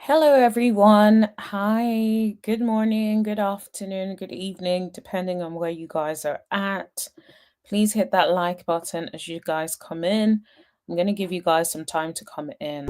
Hello, everyone. Hi, good morning, good afternoon, good evening, depending on where you guys are at. Please hit that like button as you guys come in. I'm going to give you guys some time to come in.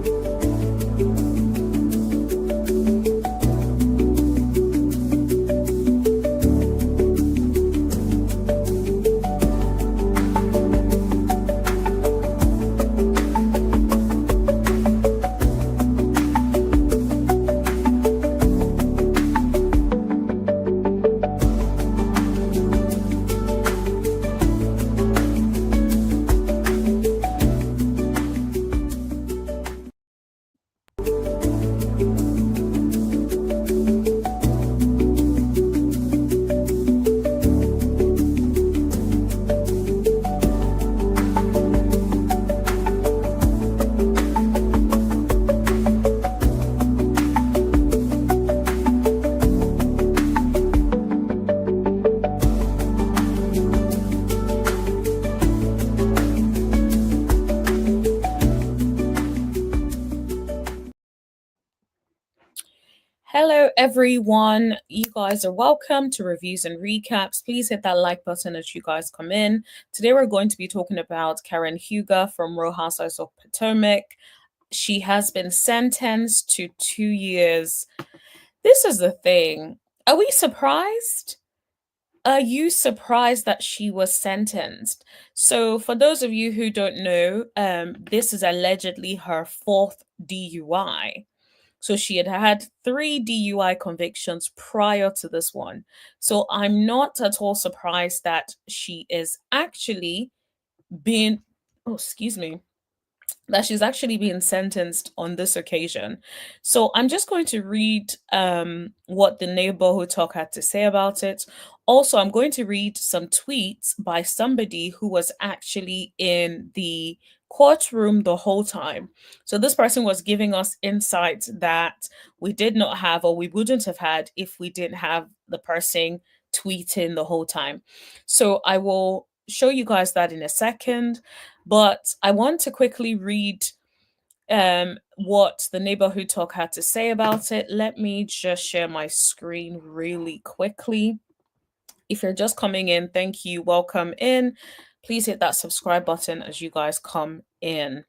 Hello, everyone. You guys are welcome to Reviews and Recaps. Please hit that like button as you guys come in. Today, we're going to be talking about Karen Huger from Real Housewives of Potomac. She has been sentenced to 2 years. This is the thing. Are we surprised? Are you surprised that she was sentenced? So, for those of you who don't know, this is allegedly her fourth DUI. So she had had three DUI convictions prior to this one. So I'm not at all surprised that she is actually being, oh, excuse me, that she's actually being sentenced on this occasion. So I'm just going to read what the neighborhood talk had to say about it. Also, I'm going to read some tweets by somebody who was actually in the courtroom the whole time. So this person was giving us insights that we did not have or we wouldn't have had if we didn't have the person tweeting the whole time. So I will show you guys that in a second. But I want to quickly read what the neighborhood talk had to say about it. Let me just share my screen really quickly. If you're just coming in, thank you. Welcome in. Please hit that subscribe button as you guys come in.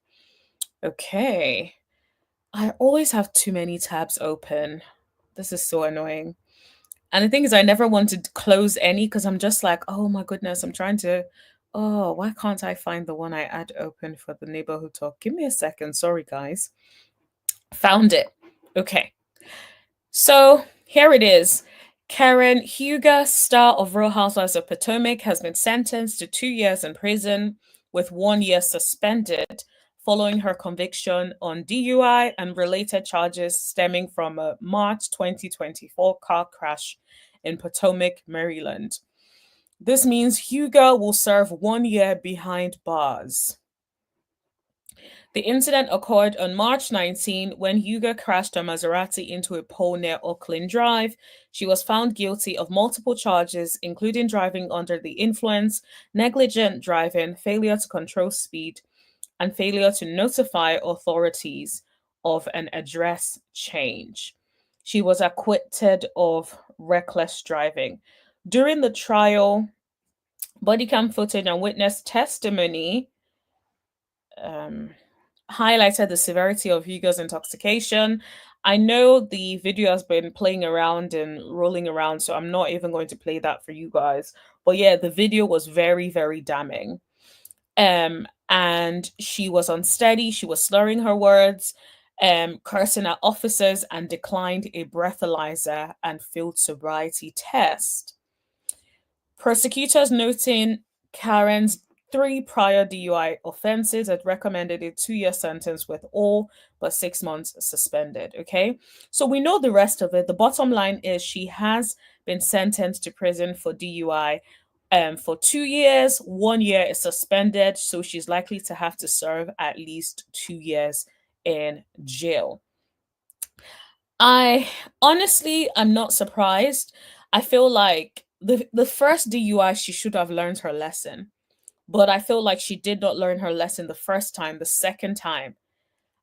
Okay. I always have too many tabs open. This is so annoying. And the thing is, I never wanted to close any because I'm just like, oh my goodness, I'm trying to. Oh, why can't I find the one I had open for the neighborhood talk? Give me a second. Sorry, guys. Found it. Okay. So here it is. Karen Huger, star of Real Housewives of Potomac, has been sentenced to 2 years in prison with 1 year suspended following her conviction on DUI and related charges stemming from a March 2024 car crash in Potomac, Maryland. This means Huger will serve 1 year behind bars. The incident occurred on March 19 when Huger crashed her Maserati into a pole near Oakland Drive. She was found guilty of multiple charges, including driving under the influence, negligent driving, failure to control speed, and failure to notify authorities of an address change. She was acquitted of reckless driving. During the trial, body cam footage and witness testimony um, highlighted the severity of Hugo's intoxication. I know the video has been playing around and rolling around, so I'm not even going to play that for you guys. But yeah, the video was very, very damning. And she was unsteady, she was slurring her words, cursing at officers, and declined a breathalyzer and field sobriety test. Prosecutors noting Karen's three prior DUI offenses had recommended a 2 year sentence with all but 6 months suspended. Okay, so we know the rest of it. The bottom line is she has been sentenced to prison for DUI for 2 years. 1 year is suspended, so she's likely to have to serve at least 2 years in jail. I honestly, I'm not surprised. I feel like the first DUI, she should have learned her lesson. But I feel like she did not learn her lesson the first time, the second time.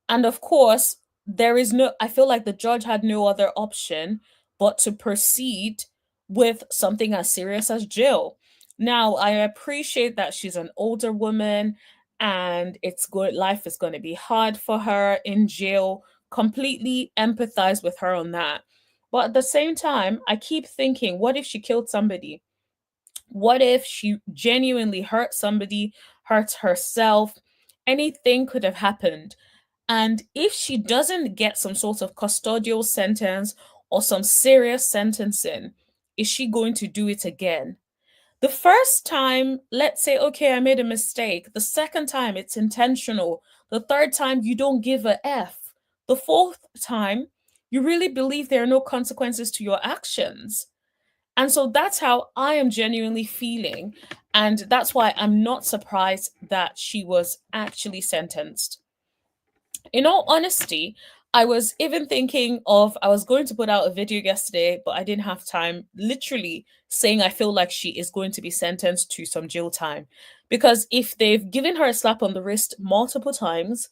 And of course, I feel like the judge had no other option but to proceed with something as serious as jail. Now, I appreciate that she's an older woman and it's good life is going to be hard for her in jail. Completely empathize with her on that. But at the same time, I keep thinking, what if she killed somebody? What if she genuinely hurt somebody, hurt herself? Anything could have happened. And if she doesn't get some sort of custodial sentence or some serious sentencing, is she going to do it again? The first time, let's say, okay, I made a mistake. The second time, it's intentional. The third time, you don't give a F. The fourth time, you really believe there are no consequences to your actions. And so that's how I am genuinely feeling. And that's why I'm not surprised that she was actually sentenced. In all honesty, I was even thinking of, I was going to put out a video yesterday, but I didn't have time, literally saying I feel like she is going to be sentenced to some jail time. Because if they've given her a slap on the wrist multiple times,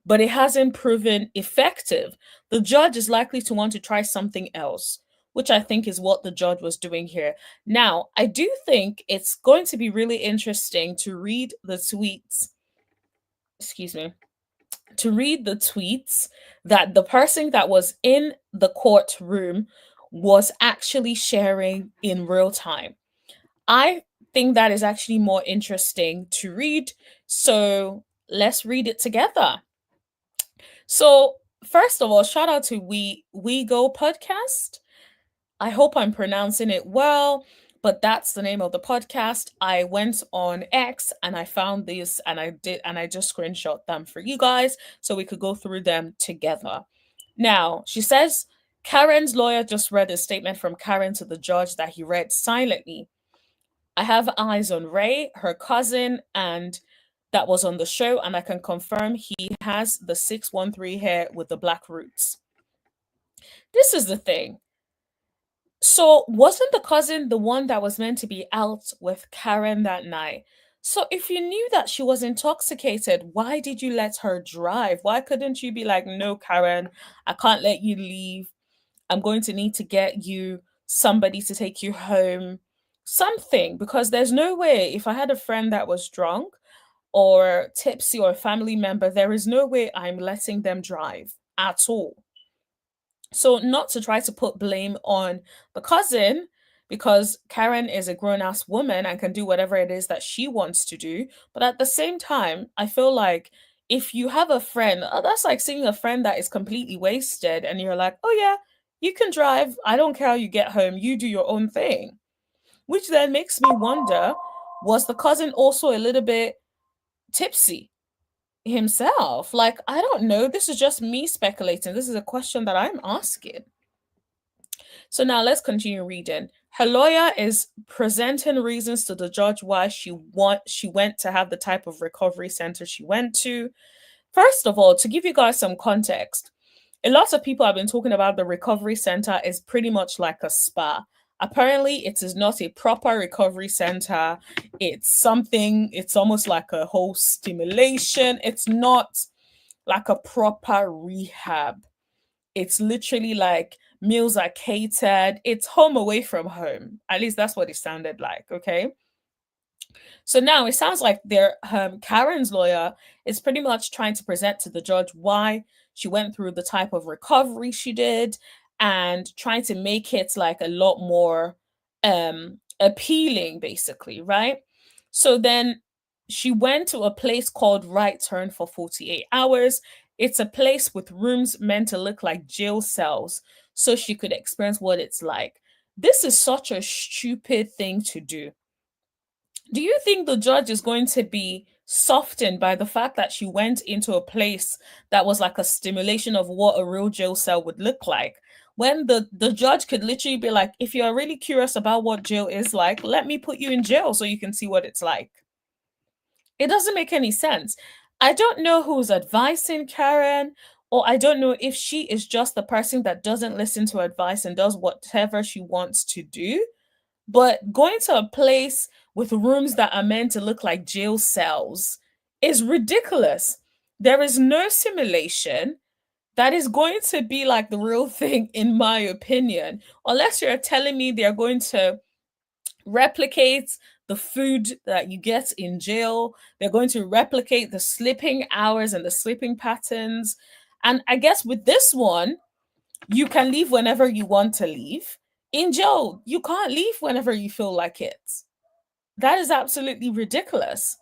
but it hasn't proven effective, the judge is likely to want to try something else, which I think is what the judge was doing here. Now, I do think it's going to be really interesting to read the tweets. Excuse me, to read the tweets that the person that was in the courtroom was actually sharing in real time. I think that is actually more interesting to read. So let's read it together. So, first of all, shout out to We Go podcast. I hope I'm pronouncing it well, but that's the name of the podcast. I went on X and I found these and I just screenshot them for you guys so we could go through them together. Now, she says Karen's lawyer just read a statement from Karen to the judge that he read silently. I have eyes on Ray, her cousin, and that was on the show, and I can confirm he has the 613 hair with the black roots. This is the thing. So, wasn't the cousin the one that was meant to be out with Karen that night? So, if you knew that she was intoxicated, why did you let her drive? Why couldn't you be like, no, Karen, I can't let you leave. I'm going to need to get you somebody to take you home. Something, because there's no way if I had a friend that was drunk or tipsy or a family member, there is no way I'm letting them drive at all. So, not to try to put blame on the cousin, because Karen is a grown ass woman and can do whatever it is that she wants to do. But at the same time, I feel like if you have a friend, that's like seeing a friend that is completely wasted and you're like, oh, yeah, you can drive. I don't care how you get home. You do your own thing. Which then makes me wonder, was the cousin also a little bit tipsy himself? Like, I don't know. This is just me speculating. This is a question that I'm asking. So now let's continue reading. Her lawyer is presenting reasons to the judge why she went to have the type of recovery center she went to. First of all, to give you guys some context, a lot of people have been talking about the recovery center is pretty much like a spa. Apparently, it is not a proper recovery center. It's almost like a whole stimulation. It's not like a proper rehab. It's literally like meals are catered. It's home away from home. At least that's what it sounded like. Okay. So now it sounds like Karen's lawyer is pretty much trying to present to the judge why she went through the type of recovery she did and trying to make it like a lot more appealing, basically, right? So then she went to a place called Right Turn for 48 hours. It's a place with rooms meant to look like jail cells so she could experience what it's like. This is such a stupid thing to do. Do you think the judge is going to be softened by the fact that she went into a place that was like a stimulation of what a real jail cell would look like? When the judge could literally be like, if you're really curious about what jail is like, let me put you in jail so you can see what it's like. It doesn't make any sense. I don't know who's advising Karen, or I don't know if she is just the person that doesn't listen to advice and does whatever she wants to do. But going to a place with rooms that are meant to look like jail cells is ridiculous. There is no simulation. that is going to be like the real thing, in my opinion. Unless you're telling me they're going to replicate the food that you get in jail, they're going to replicate the sleeping hours and the sleeping patterns. And I guess with this one, you can leave whenever you want to leave. In jail, you can't leave whenever you feel like it. That is absolutely ridiculous.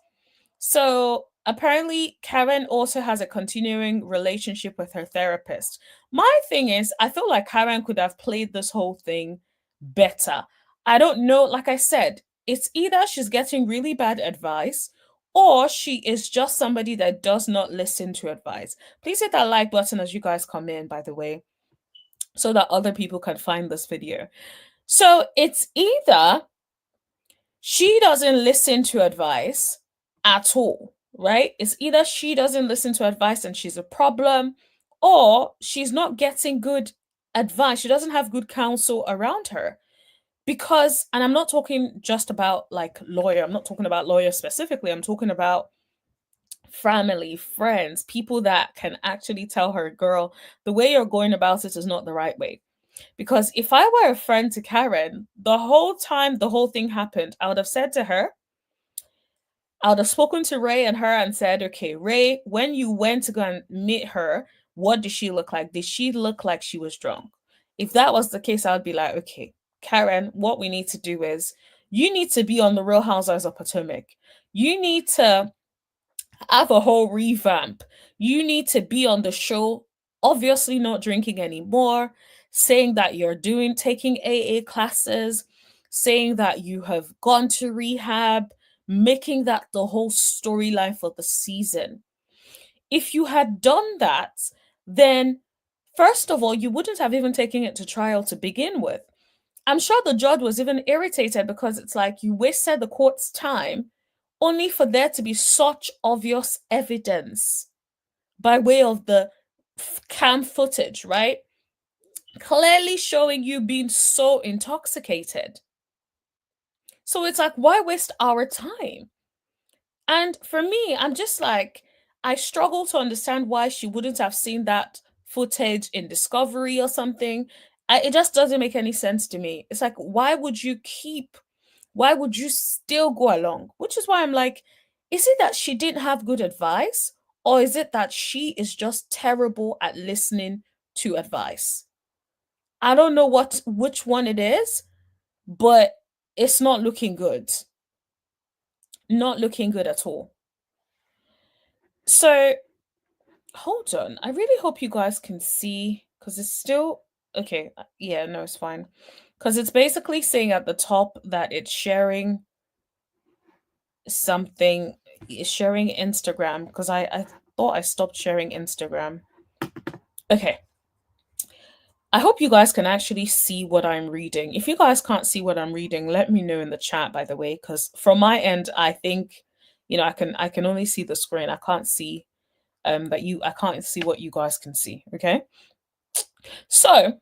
So apparently, Karen also has a continuing relationship with her therapist. My thing is, I feel like Karen could have played this whole thing better. I don't know. Like I said, it's either she's getting really bad advice or she is just somebody that does not listen to advice. Please hit that like button as you guys come in, by the way, so that other people can find this video. So it's either she doesn't listen to advice at all, right? It's either she doesn't listen to advice and she's a problem, or she's not getting good advice. She doesn't have good counsel around her. Because, and I'm not talking just about like lawyer, I'm not talking about lawyers specifically, I'm talking about family, friends, people that can actually tell her, girl, the way you're going about it is not the right way. Because if I were a friend to Karen, the whole time the whole thing happened, I would have said to her, I would have spoken to Ray and her and said, okay, Ray, when you went to go and meet her, what did she look like? Did she look like she was drunk? If that was the case, I would be like, okay, Karen, what we need to do is you need to be on the Real Housewives of Potomac. You need to have a whole revamp. You need to be on the show, obviously not drinking anymore, saying that you're taking AA classes, saying that you have gone to rehab, making that the whole storyline for the season. If you had done that, then first of all, you wouldn't have even taken it to trial to begin with. I'm sure the judge was even irritated because it's like you wasted the court's time only for there to be such obvious evidence by way of the cam footage, right? Clearly showing you being so intoxicated. So it's like, why waste our time? And for me, I'm just like, I struggle to understand why she wouldn't have seen that footage in Discovery or something. It just doesn't make any sense to me. It's like, why would you still go along? Which is why I'm like, is it that she didn't have good advice? Or is it that she is just terrible at listening to advice? I don't know which one it is, but it's not looking good. Not looking good at all. So hold on. I really hope you guys can see because it's still okay. Yeah, no, it's fine. Because it's basically saying at the top that it's sharing something, sharing Instagram. Because I thought I stopped sharing Instagram. Okay. I hope you guys can actually see what I'm reading. If you guys can't see what I'm reading, let me know in the chat, by the way, because from my end, I think, I can only see the screen. I can't see I can't see what you guys can see. Okay. So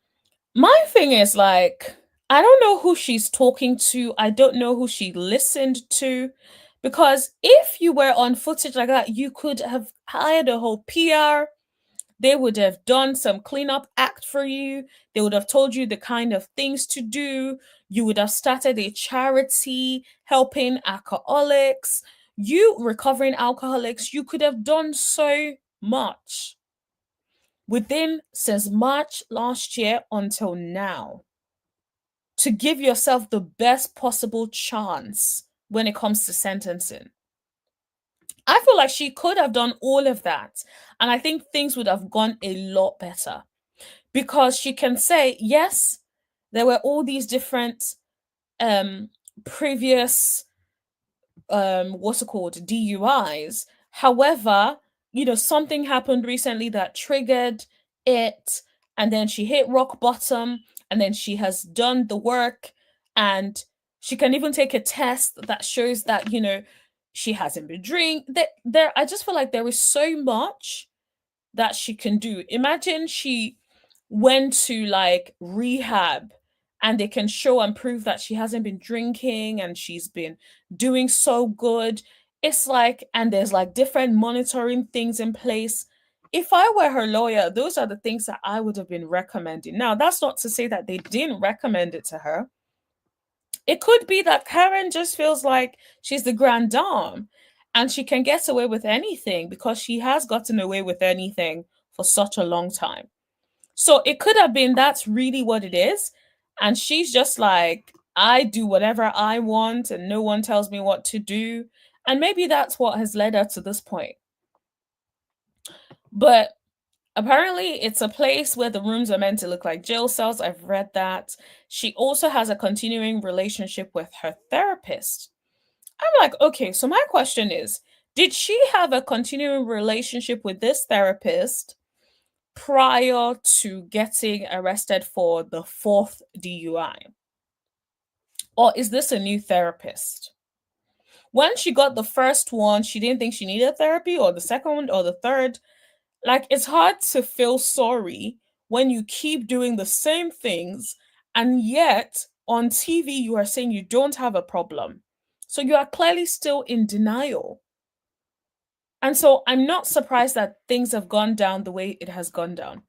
my thing is like, I don't know who she's talking to. I don't know who she listened to. Because if you were on footage like that, you could have hired a whole PR. They would have done some cleanup act for you. They would have told you the kind of things to do. You would have started a charity helping alcoholics. You recovering alcoholics. You could have done so much since March last year until now to give yourself the best possible chance when it comes to sentencing. I feel like she could have done all of that. And I think things would have gone a lot better because she can say, yes, there were all these different previous what's it called, DUIs. However, something happened recently that triggered it, and then she hit rock bottom, and then she has done the work, and she can even take a test that shows that she hasn't been drinking. I just feel like there is so much that she can do. Imagine she went to like rehab and they can show and prove that she hasn't been drinking and she's been doing so good. It's like, and there's like different monitoring things in place. if I were her lawyer, those are the things that I would have been recommending. Now, that's not to say that they didn't recommend it to her. It could be that Karen just feels like she's the grand dame and she can get away with anything because she has gotten away with anything for such a long time. So it could have been that's really what it is. And she's just like, I do whatever I want and no one tells me what to do. And maybe that's what has led her to this point. But apparently, it's a place where the rooms are meant to look like jail cells. I've read that. She also has a continuing relationship with her therapist. I'm like, okay, so my question is, did she have a continuing relationship with this therapist prior to getting arrested for the fourth DUI? Or is this a new therapist? When she got the first one, she didn't think she needed therapy, or the second one, or the third. Like, it's hard to feel sorry when you keep doing the same things and yet on TV you are saying you don't have a problem. So you are clearly still in denial. And so I'm not surprised that things have gone down the way it has gone down.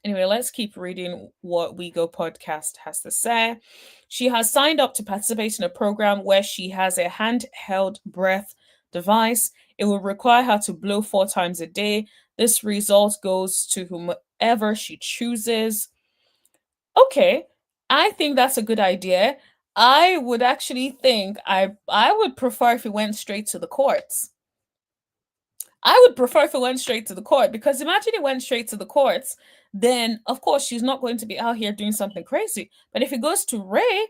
Anyway, let's keep reading what We Go podcast has to say. She has signed up to participate in a program where she has a handheld breath device. It will require her to blow 4 times a day. This result goes to whomever she chooses. Okay, I think that's a good idea. I would actually think I would prefer if it went straight to the courts. I would prefer if it went straight to the court, because imagine it went straight to the courts, then of course she's not going to be out here doing something crazy. But if it goes to Ray,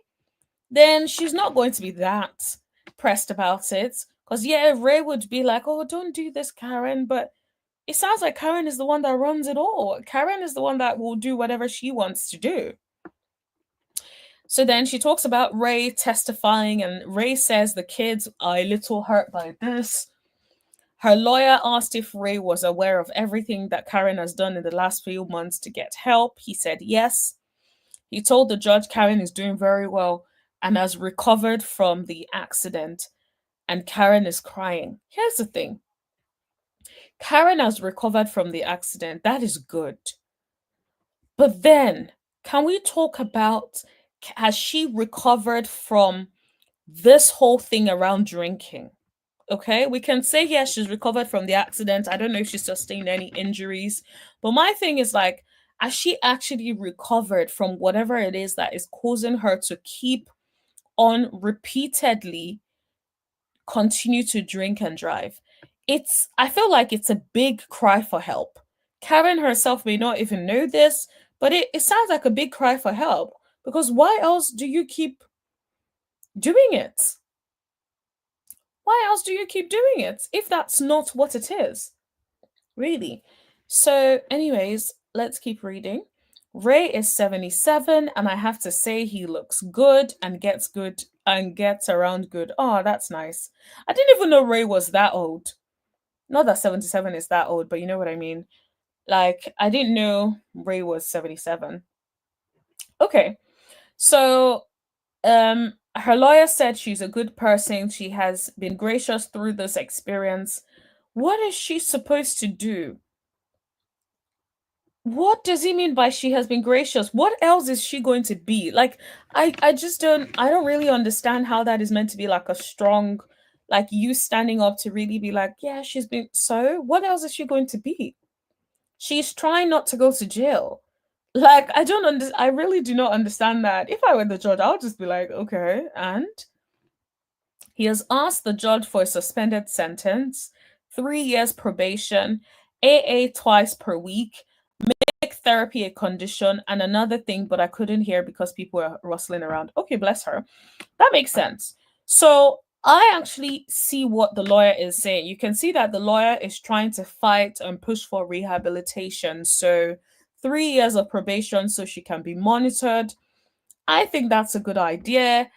then she's not going to be that pressed about it. Because yeah, Ray would be like, oh, don't do this, Karen. But it sounds like Karen is the one that runs it all. Karen is the one that will do whatever she wants to do. So then she talks about Ray testifying, and Ray says the kids are a little hurt by this. Her lawyer asked if Ray was aware of everything that Karen has done in the last few months to get help. He said yes. He told the judge Karen is doing very well and has recovered from the accident, and Karen is crying. Here's the thing. Karen has recovered from the accident. That is good. But then, can we talk about, has she recovered from this whole thing around drinking? Okay, we can say, yes, she's recovered from the accident. I don't know if she sustained any injuries. But my thing is like, has she actually recovered from whatever it is that is causing her to keep on repeatedly continue to drink and drive? I feel like it's a big cry for help. Karen herself may not even know this, but it sounds like a big cry for help, because why else do you keep doing it? Why else do you keep doing it if that's not what it is? Really? So, anyways, let's keep reading. Ray is 77, and I have to say he looks good and gets around good. Oh, that's nice. I didn't even know Ray was that old. Not that 77 is that old, but you know what I mean. Like, I didn't know Ray was 77. Okay. So, her lawyer said she's a good person. She has been gracious through this experience. What is she supposed to do? What does he mean by she has been gracious? What else is she going to be? Like, I just don't really understand how that is meant to be like a strong, like you standing up to really be like, yeah, she's been, so what else is she going to be? She's trying not to go to jail. Like, I really do not understand that. If I were the judge, I would just be like, okay, and he has asked the judge for a suspended sentence, 3 years probation, AA twice per week, make therapy a condition, and another thing, but I couldn't hear because people were rustling around. Okay, bless her. That makes sense. So I actually see what the lawyer is saying. You can see that the lawyer is trying to fight and push for rehabilitation. So 3 years of probation so she can be monitored. I think that's a good idea.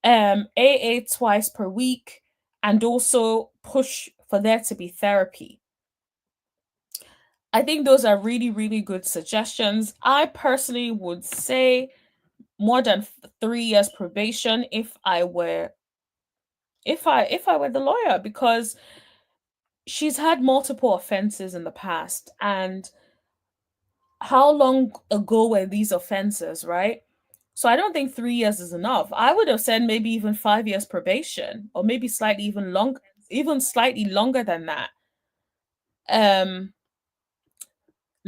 AA twice per week, and also push for there to be therapy. I think those are really, really good suggestions. I personally would say more than 3 years probation if I were the lawyer, because she's had multiple offenses in the past. And how long ago were these offenses, right? So I don't think 3 years is enough. I would have said maybe even 5 years probation, or maybe slightly even long, even slightly longer than that. Um,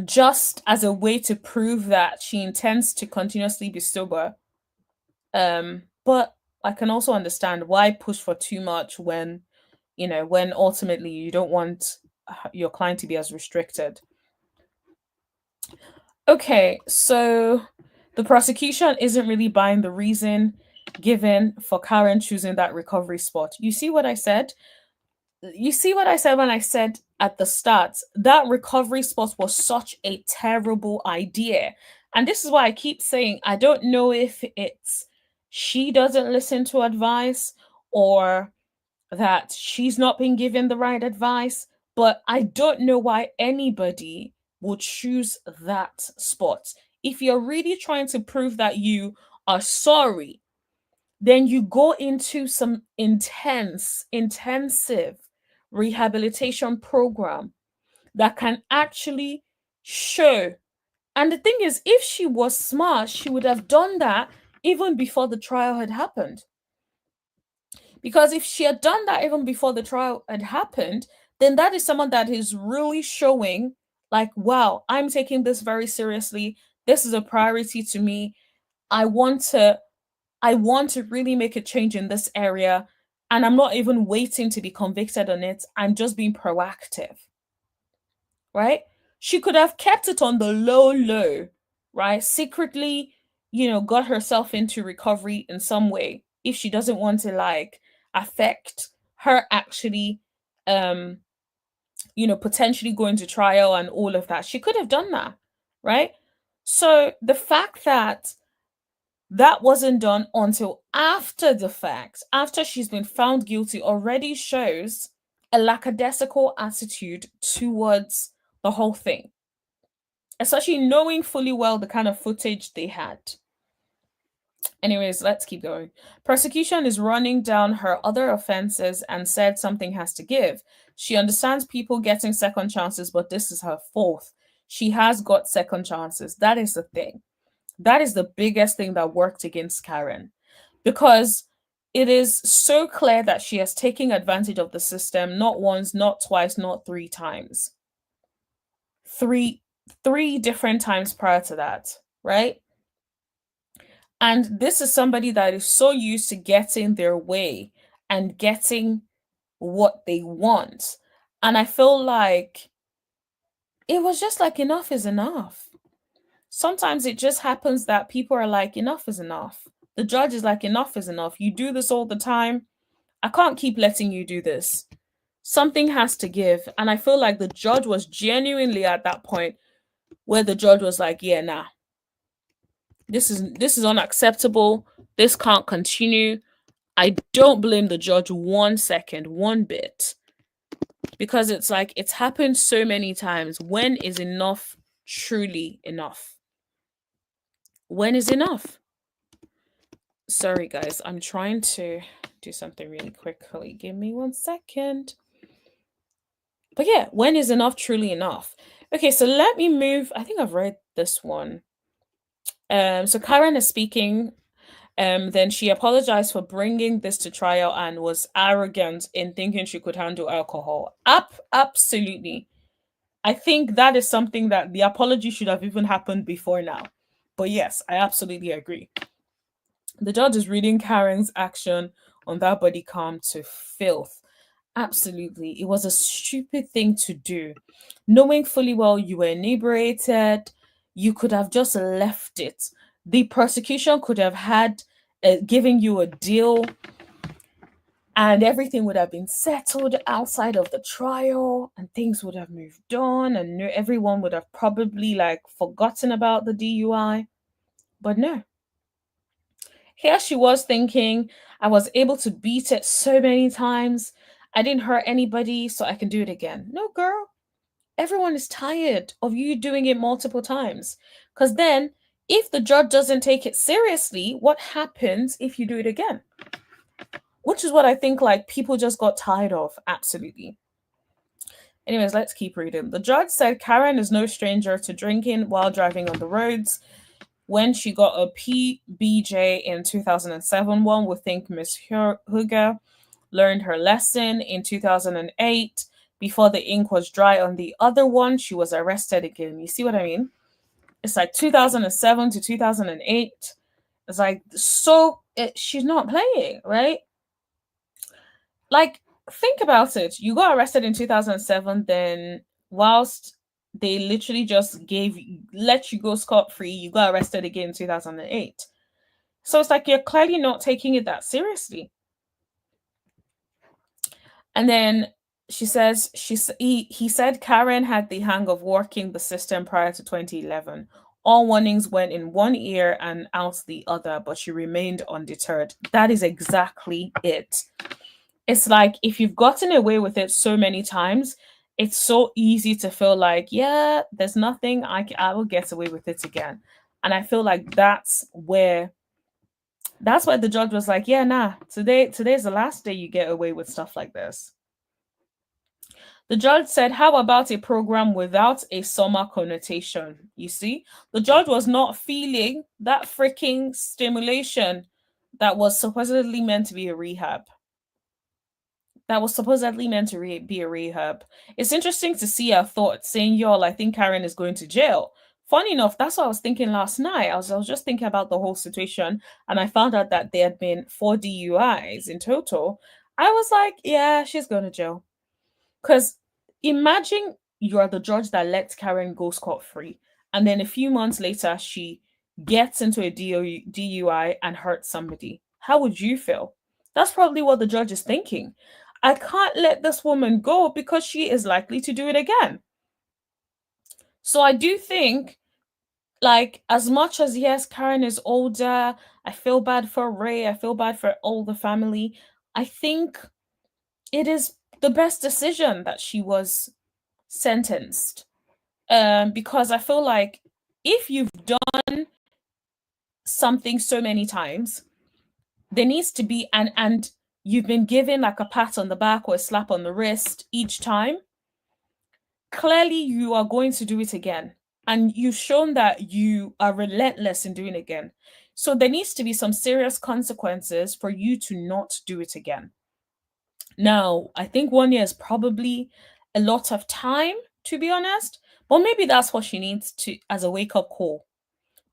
just as a way to prove that she intends to continuously be sober. But I can also understand why push for too much when, when ultimately you don't want your client to be as restricted. Okay, so the prosecution isn't really buying the reason given for Karen choosing that recovery spot. You see what I said? You see what I said when I said at the start that recovery spot was such a terrible idea. And this is why I keep saying I don't know if it's she doesn't listen to advice or that she's not been given the right advice, but I don't know why anybody would choose that spot. If you're really trying to prove that you are sorry, then you go into some intensive rehabilitation program that can actually show. And the thing is, if she was smart, she would have done that even before the trial had happened. Because if she had done that even before the trial had happened, then that is someone that is really showing, like, wow, I'm taking this very seriously. This is a priority to me. I want to I want to really make a change in this area, and I'm not even waiting to be convicted on it. I'm just being proactive, right? She could have kept it on the low, right? Secretly, got herself into recovery in some way if she doesn't want to like affect her actually um potentially going to trial and all of that. She could have done that, right? So the fact that that wasn't done until after the fact, after she's been found guilty, already shows a lackadaisical attitude towards the whole thing, especially knowing fully well the kind of footage they had. Anyways, let's keep going. Prosecution is running down her other offenses and said something has to give. She understands people getting second chances, but this is her fourth. She has got second chances. That is the thing. That is the biggest thing that worked against Karen, because it is so clear that she has taken advantage of the system not once, not twice, not three times. Three different times prior to that, right? And this is somebody that is so used to getting their way and getting what they want. And I feel like it was just like enough is enough. Sometimes it just happens that people are like, enough is enough. The judge is like, enough is enough. You do this all the time. I can't keep letting you do this. Something has to give. And I feel like the judge was genuinely at that point where the judge was like, yeah, nah. This is unacceptable. This can't continue. I don't blame the judge 1 second, one bit. Because it's like it's happened so many times. When is enough truly enough? When is enough? Sorry, guys. I'm trying to do something really quickly. Give me 1 second. But yeah, when is enough truly enough? Okay, so let me move. I think I've read this one. So Karen is speaking. Then she apologized for bringing this to trial and was arrogant in thinking she could handle alcohol. Absolutely. I think that is something that the apology should have even happened before now. But yes, I absolutely agree. The judge is reading Karen's action on that body cam to filth. Absolutely. It was a stupid thing to do. Knowing fully well you were inebriated, you could have just left it. The prosecution could have had given you a deal and everything would have been settled outside of the trial and things would have moved on and everyone would have probably like forgotten about the DUI. But no. Here she was thinking, I was able to beat it so many times. I didn't hurt anybody, so I can do it again. No, girl. Everyone is tired of you doing it multiple times. Because then, if the judge doesn't take it seriously, what happens if you do it again? Which is what I think like people just got tired of. Absolutely. Anyways, let's keep reading. The judge said Karen is no stranger to drinking while driving on the roads. When she got a PBJ in 2007, one would think Miss Huger learned her lesson. In 2008, before the ink was dry on the other one, she was arrested again. You see what I mean? It's like 2007 to 2008. It's like, so she's not playing, right? Like, think about it. You got arrested in 2007, then whilst they literally just let you go scot-free, you got arrested again in 2008. So it's like you're clearly not taking it that seriously. And then he said Karen had the hang of working the system prior to 2011. All warnings went in one ear and out the other, but she remained undeterred. That is exactly it. It's like if you've gotten away with it so many times, it's so easy to feel like, yeah, there's nothing, I will get away with it again. And I feel like that's why the judge was like, yeah, nah, today's the last day you get away with stuff like this. The judge said, how about a program without a summer connotation? You see, the judge was not feeling that freaking stimulation that was supposedly meant to be a rehab. Be a rehab. It's interesting to see her thoughts saying, y'all, I think Karen is going to jail. Funny enough, that's what I was thinking last night. I was just thinking about the whole situation, and I found out that there had been 4 DUIs in total. I was like, yeah, she's going to jail. Because imagine you're the judge that lets Karen go scot-free, and then a few months later, she gets into a DUI and hurts somebody. How would you feel? That's probably what the judge is thinking. I can't let this woman go because she is likely to do it again. So I do think, like, as much as, yes, Karen is older, I feel bad for Ray, I feel bad for all the family, I think it is the best decision that she was sentenced. Because I feel like if you've done something so many times, there needs to be and you've been given like a pat on the back or a slap on the wrist each time, clearly you are going to do it again. And you've shown that you are relentless in doing it again. So there needs to be some serious consequences for you to not do it again. Now, I think 1 year is probably a lot of time, to be honest, but maybe that's what she needs to as a wake-up call.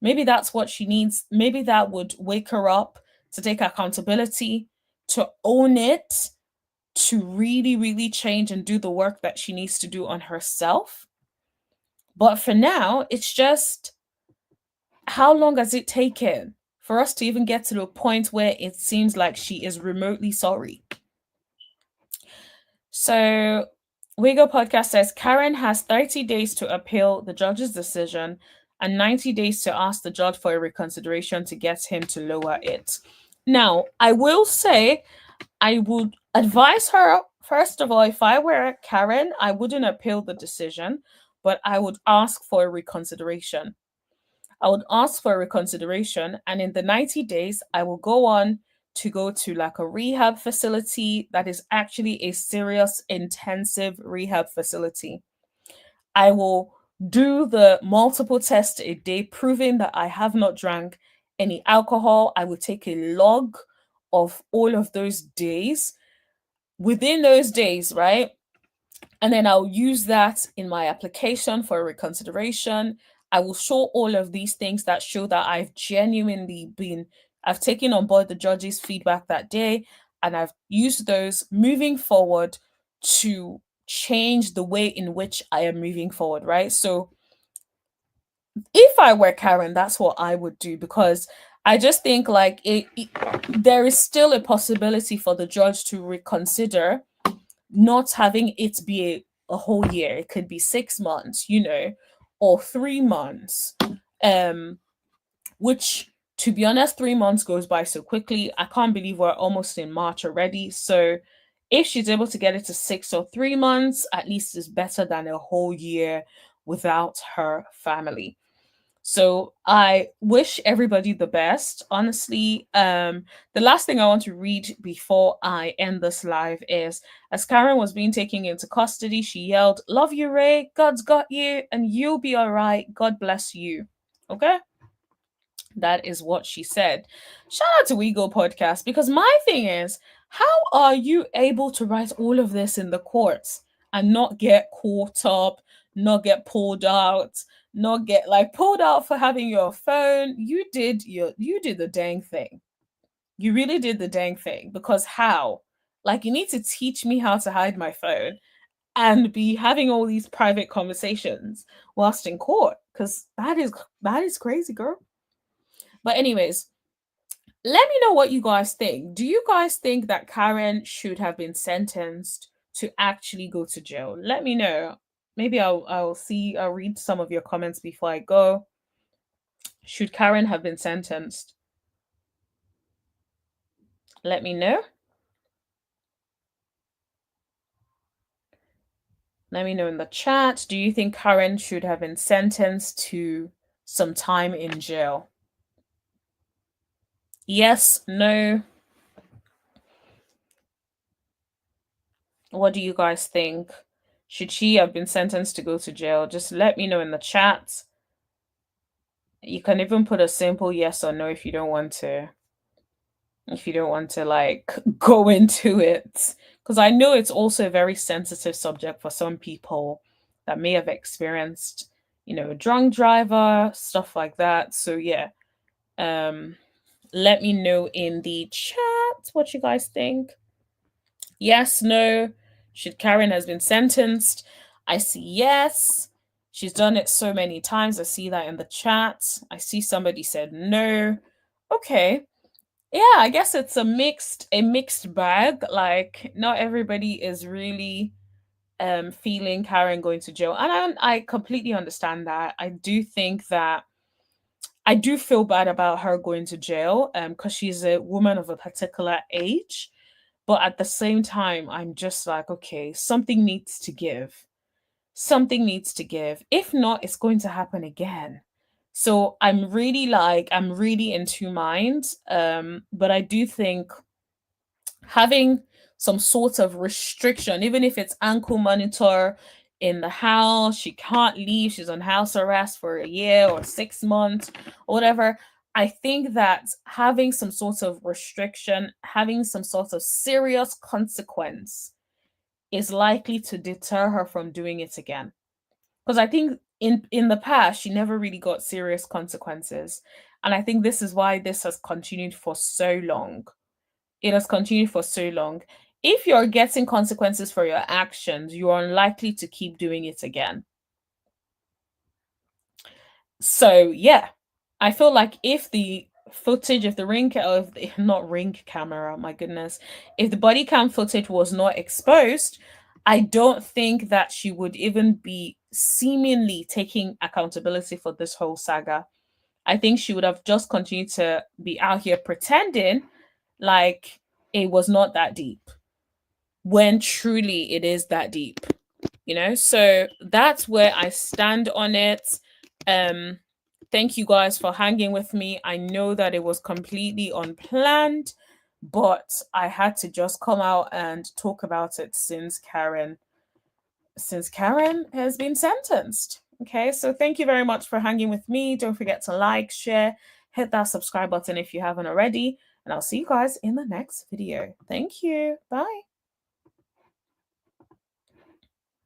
Maybe that's what she needs. Maybe that would wake her up to take accountability, to own it, to really, really change and do the work that she needs to do on herself. But for now, it's just, how long has it taken for us to even get to the point where it seems like she is remotely sorry? So, Wiggle Podcast says Karen has 30 days to appeal the judge's decision and 90 days to ask the judge for a reconsideration to get him to lower it. Now, I will say, I would advise her, first of all, if I were Karen, I wouldn't appeal the decision, but I would ask for a reconsideration. And in the 90 days, I will go on to go to like a rehab facility that is actually a serious, intensive rehab facility. I will do the multiple tests a day, proving that I have not drank any alcohol. I will take a log of all of those days. Within those days, right? And then I'll use that in my application for a reconsideration. I will show all of these things that show that I've taken on board the judge's feedback that day, and I've used those moving forward to change the way in which I am moving forward, right? So if I were Karen, that's what I would do, because I just think like there is still a possibility for the judge to reconsider not having it be a whole year. It could be 6 months, or 3 months. Which, to be honest, 3 months goes by so quickly. I can't believe we're almost in March already. So if she's able to get it to 6 or 3 months, at least is better than a whole year without her family. So I wish everybody the best. Honestly, the last thing I want to read before I end this live is, as Karen was being taken into custody, she yelled, "Love you, Ray. God's got you, and you'll be all right. God bless you." Okay, that is what she said. Shout out to WeGo Podcast, because my thing is, how are you able to write all of this in the courts and not get caught up, not get pulled out, not get like pulled out for having your phone? You did the dang thing. You really did the dang thing, because how? Like, you need to teach me how to hide my phone and be having all these private conversations whilst in court, because that is crazy, girl. But anyways, let me know what you guys think. Do you guys think that Karen should have been sentenced to actually go to jail? Let me know. Maybe I'll read some of your comments before I go. Should Karen have been sentenced? Let me know. Let me know in the chat. Do you think Karen should have been sentenced to some time in jail? Yes, no. What do you guys think? Should she have been sentenced to go to jail? Just let me know in the chat. You can even put a simple yes or no if you don't want to. If you don't want to like go into it, because I know it's also a very sensitive subject for some people that may have experienced, a drunk driver, stuff like that. So yeah, let me know in the chat what you guys think. Yes, no. Should Karen has been sentenced? I see yes. She's done it so many times. I see that in the chat. I see somebody said no. Okay. Yeah, I guess it's a mixed bag. Like, not everybody is really feeling Karen going to jail. And I completely understand that. I do feel bad about her going to jail because she's a woman of a particular age. But at the same time, I'm just like, okay, something needs to give. Something needs to give. If not, it's going to happen again. So I'm really in two minds. But I do think having some sort of restriction, even if it's ankle monitor in the house, she can't leave, she's on house arrest for a year or 6 months, or whatever. I think that having some sort of restriction, having some sort of serious consequence is likely to deter her from doing it again. Because I think in the past she never really got serious consequences. And I think this is why this has continued for so long. It has continued for so long. If you're getting consequences for your actions, you are unlikely to keep doing it again. So yeah, I feel like if the footage, if the not ring camera, my goodness, if the body cam footage was not exposed, I don't think that she would even be seemingly taking accountability for this whole saga. I think she would have just continued to be out here pretending like it was not that deep, when truly it is that deep. So that's where I stand on it. Thank you guys for hanging with me. I know that it was completely unplanned, but I had to just come out and talk about it since Karen has been sentenced. Okay, so thank you very much for hanging with me. Don't forget to like, share, hit that subscribe button if you haven't already, and I'll see you guys in the next video. Thank you. Bye.